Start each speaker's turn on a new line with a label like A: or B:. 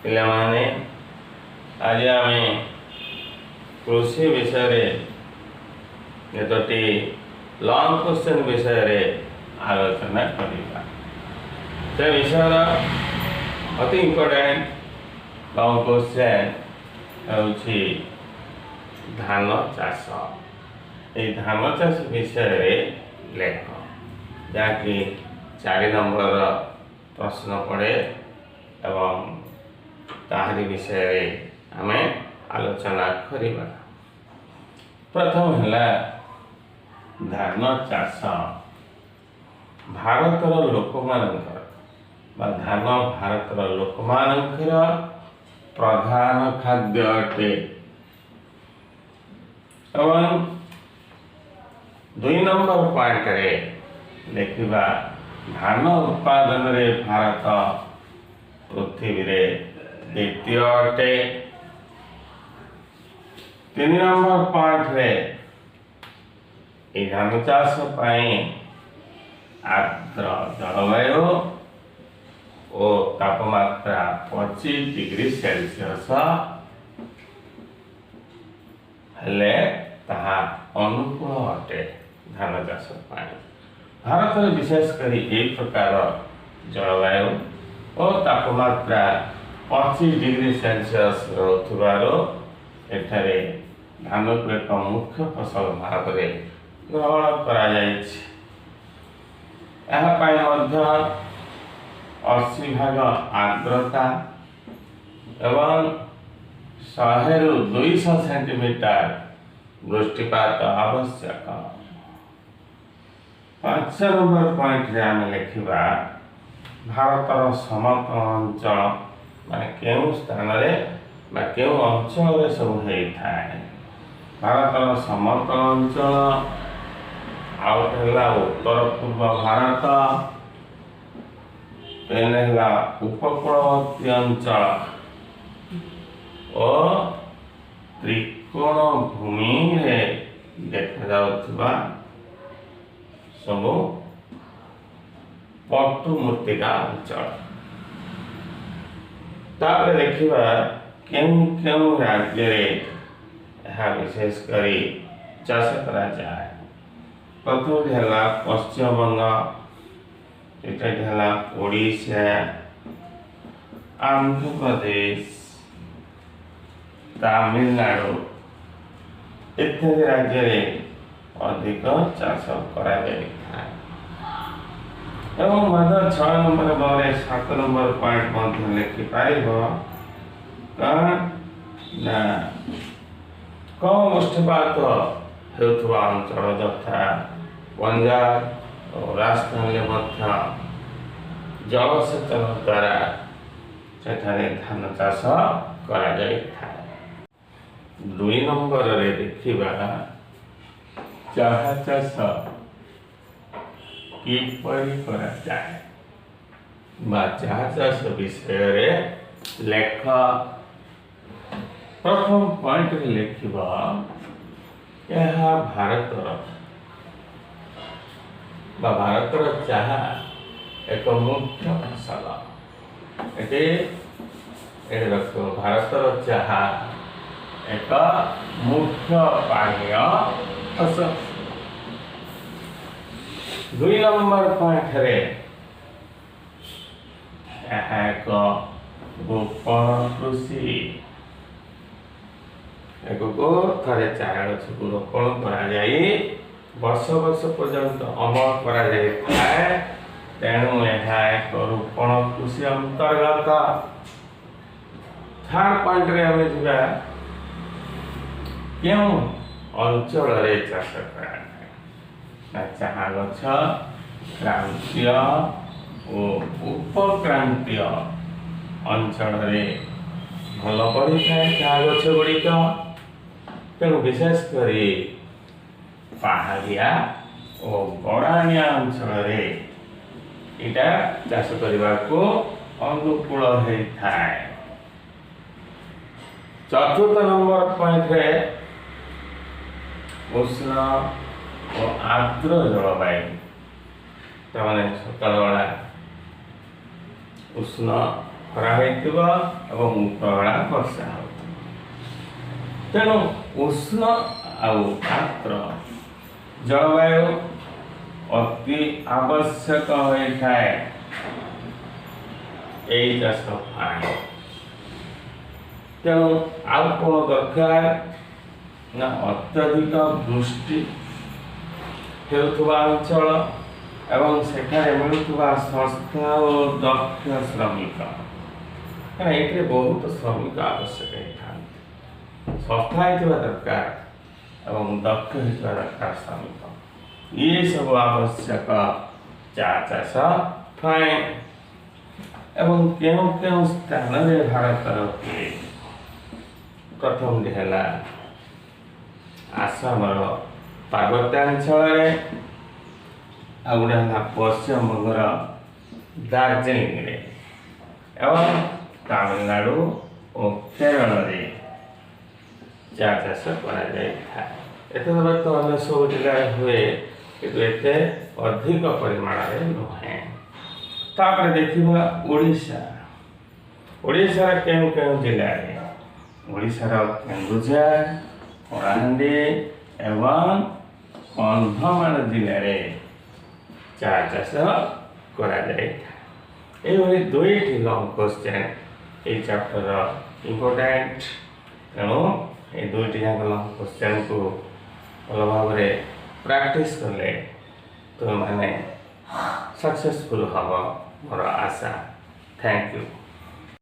A: ପିଲାମାନେ ଆଜି ଆମେ କୃଷି ବିଷୟରେ କେତୋଟି ଲଙ୍ଗ କ୍ୱେଶ୍ଚନ୍ ବିଷୟରେ ଆଲୋଚନା କରିବା। ସେ ବିଷୟର ଅତି ଇମ୍ପୋର୍ଟାଣ୍ଟ ଲଙ୍ଗ କ୍ୱେଶ୍ଚନ୍ ହେଉଛି ଧାନ ଚାଷ। এই ଧାନ ଚାଷ ବିଷୟରେ ଲେଖ, ଯାହାକି 4 ନମ୍ବରର ପ୍ରଶ୍ନ ପଡ଼େ ଏବଂ ତାହାରି ବିଷୟରେ ଆମେ ଆଲୋଚନା କରିବା। ପ୍ରଥମ ହେଲା ଧାନ ଚାଷ। ଭାରତର ଲୋକମାନଙ୍କର ବା ଧାନ ଭାରତର ଲୋକମାନଙ୍କର ପ୍ରଧାନ ଖାଦ୍ୟ ଅଟେ ଏବଂ 2 ନମ୍ବର ପଏଣ୍ଟରେ ଦେଖିବା ଧାନ ଉତ୍ପାଦନରେ ଭାରତ ପୃଥିବୀରେ ଦ୍ୱିତୀୟ ଅଟେ। 3 ନମ୍ବର ପଏଣ୍ଟରେ ଏହି ଧାନ ଚାଷ ପାଇଁ ଆର୍ଦ୍ର ଜଳବାୟୁ ଓ ତାପମାତ୍ରା 25 ଡିଗ୍ରୀ ସେଲସିୟସ୍ ହେଲେ ତାହା ଅନୁକୂଳ ଅଟେ। ଧାନ ଚାଷ ପାଇଁ ଭାରତରେ ବିଶେଷ କରି ଏହି ପ୍ରକାର ଜଳବାୟୁ ଓ ତାପମାତ୍ରା 25 ଡିଗ୍ରୀ ସେଲସିୟସ୍ ରହୁଥିବାରୁ ଏଠାରେ ଧାନକୁ ଏକ ମୁଖ୍ୟ ଫସଲ ଭାବରେ ଗ୍ରହଣ କରାଯାଇଛି। ଏହା ପାଇଁ ମଧ୍ୟ 80% ଆର୍ଦ୍ରତା ଏବଂ 100ରୁ 200 ସେଣ୍ଟିମିଟର ବୃଷ୍ଟିପାତ ଆବଶ୍ୟକ। 5 ନମ୍ବର ପଏଣ୍ଟରେ ଆମେ ଲେଖିବା ଭାରତର ସମତଳ ଅଞ୍ଚଳ ମାନେ କେଉଁ ସ୍ଥାନରେ ବା କେଉଁ ଅଞ୍ଚଳରେ ସବୁ ହେଇଥାଏ। ଭାରତର ସମତଳ ଅଞ୍ଚଳ, ଆଉ ହେଲା ଉତ୍ତର ପୂର୍ବ ଭାରତ, ହେଲା ଉପକୂଳବର୍ତ୍ତୀ ଅଞ୍ଚଳ ଓ ତ୍ରିକୋଣ ଭୂମିରେ ଦେଖାଯାଉଥିବା ସବୁ ପଟୁ ମୃତ୍ତିକା ଅଞ୍ଚଳ। ତାପରେ ଦେଖିବା କେଉଁ କେଉଁ ରାଜ୍ୟରେ ଏହା ବିଶେଷ କରି ଚାଷ କରାଯାଏ। ପ୍ରଥମଟି ହେଲା ପଶ୍ଚିମବଙ୍ଗ, ଦ୍ୱିତୀୟଟି ହେଲା ଓଡ଼ିଶା, ଆନ୍ଧ୍ରପ୍ରଦେଶ, ତାମିଲନାଡୁ ଇତ୍ୟାଦି ରାଜ୍ୟରେ ଅଧିକ ଚାଷ କରାଯାଇଥାଏ। ଏବଂ ମଧ୍ୟ 6 ନମ୍ବର ପରେ 7 ନମ୍ବର ପଏଣ୍ଟ ମଧ୍ୟ ଲେଖିପାରିବ କାରଣ ନା କମ ବୃଷ୍ଟିପାତ ହେଉଥିବା ଅଞ୍ଚଳ ଯଥା ପଞ୍ଜାବ ଓ ରାଜସ୍ଥାନରେ ମଧ୍ୟ ଜଳସେଚନ ଦ୍ୱାରା ସେଠାରେ ଧାନ ଚାଷ କରାଯାଇଥାଏ। 2 ନମ୍ବରରେ ଦେଖିବା ଚାହା ଚାଷ କିପରି କରାଯାଏ ବା ଚାହା ଚାଷ ବିଷୟରେ ଲେଖ। ପ୍ରଥମ ପଏଣ୍ଟରେ ଲେଖିବ ଏହା ଭାରତର ଚାହା ଏକ ମୁଖ୍ୟ ଫସଲ। ଏଠି ରଖିବ ଭାରତର ଚାହା ଏକ ମୁଖ୍ୟ ପାନୀୟ ଫସଲ। 2 ନମ୍ବର ପଏଣ୍ଟରେ ଏହା ଏକ ଗୋପନ କୃଷି। ଏହାକୁ ଥରେ ଚାରା ଗଛକୁ ରୋପଣ କରାଯାଇ ବର୍ଷ ବର୍ଷ ପର୍ଯ୍ୟନ୍ତ ଅମଳ କରାଯାଇଥାଏ, ତେଣୁ ଏହା ଏକ ରୋପଣ କୃଷି ଅନ୍ତର୍ଗତ। 3rd ପଏଣ୍ଟରେ ଆମେ ଯିବା କେଉଁ ଅଞ୍ଚଳରେ ଚାଷ କରାଯାଏ ନା ଚାହା ଗଛ କ୍ରାନ୍ତୀୟ ଓ ଉପକ୍ରାନ୍ତୀୟ ଅଞ୍ଚଳରେ ଭଲ ବଢ଼ିଥାଏ ଚାହା ଗଛ ଗୁଡ଼ିକ। ତେଣୁ ବିଶେଷ କରି ପାହାଡ଼ିଆ ଓ ଗଡ଼ାଣିଆ ଅଞ୍ଚଳରେ ଏଇଟା ଚାଷ କରିବାକୁ ଅନୁକୂଳ ହେଇଥାଏ। 4th ନମ୍ବର ପଏଣ୍ଟରେ ଉଷ୍ଣ ଓ ଆର୍ଦ୍ର ଜଳବାୟୁ, ତାମାନେ ସକାଳ ବେଳା ଉଷ୍ଣ ଖରା ହୋଇଥିବ ଏବଂ ଉପରବେଳା ବର୍ଷା ହେଉଥିବ। ତେଣୁ ଉଷ୍ଣ ଆଉ ଆର୍ଦ୍ର ଜଳବାୟୁ ଅତି ଆବଶ୍ୟକ ହୋଇଥାଏ ଏଇ ଚାଷ ପାଇଁ। ତେଣୁ ଆଉ କ'ଣ ଦରକାର ନା ଅତ୍ୟଧିକ ବୃଷ୍ଟି ହେଉଥିବା ଅଞ୍ଚଳ ଏବଂ ସେଠାରେ ମିଳୁଥିବା ଶସ୍ତା ଓ ଦକ୍ଷ ଶ୍ରମିକ, କାରଣ ଏଇଥିରେ ବହୁତ ଶ୍ରମିକ ଆବଶ୍ୟକ ହେଇଥାନ୍ତି। ଶସ୍ତା ହେଇଥିବା ଦରକାର ଏବଂ ଦକ୍ଷ ହେଇଥିବା ଦରକାର ଶ୍ରମିକ, ଇଏ ସବୁ ଆବଶ୍ୟକ ଚା ଚାଷ ପାଇଁ। ଏବଂ କେଉଁ କେଉଁ ସ୍ଥାନରେ ଭାରତର ହୁଏ? ପ୍ରଥମଟି ହେଲା ଆସାମର ପାର୍ବତ୍ୟାଞ୍ଚଳରେ, ଆଉ ଗୋଟେ ହେଲା ପଶ୍ଚିମବଙ୍ଗର ଦାର୍ଜିଲିଂରେ ଏବଂ ତାମିଲନାଡୁ ଓ କେରଳରେ ଚା ଚାଷ କରାଯାଇଥାଏ। ଏଥିରେ ତ ଅନ୍ୟ ସବୁ ଜିଲ୍ଲାରେ ହୁଏ, କିନ୍ତୁ ଏତେ ଅଧିକ ପରିମାଣରେ ନୁହେଁ। ତାପରେ ଦେଖିବା ଓଡ଼ିଶାର କେଉଁ କେଉଁ ଜିଲ୍ଲାରେ? ଓଡ଼ିଶାର କେନ୍ଦୁଝର, କଳାହାଣ୍ଡି ଏବଂ କନ୍ଧମାଳ ଜିଲ୍ଲାରେ ଚା ଚାଷ କରାଯାଇଥାଏ। ଏଇଭଳି ଦୁଇଟି ଲଙ୍ଗ କ୍ୱେଶ୍ଚନ୍ ଏଇ ଚାପ୍ଟରର ଇମ୍ପୋର୍ଟାଣ୍ଟ। ତେଣୁ এই ଦୁଇଟି ଯାକ ଲଙ୍ଗ କ୍ୱେଶ୍ଚନ୍କୁ ଭଲ ଭାବରେ ପ୍ରାକ୍ଟିସ୍ କଲେ ତୁମେମାନେ ସକ୍ସେସଫୁଲ୍ ହେବ ମୋର ଆଶା। Thank you.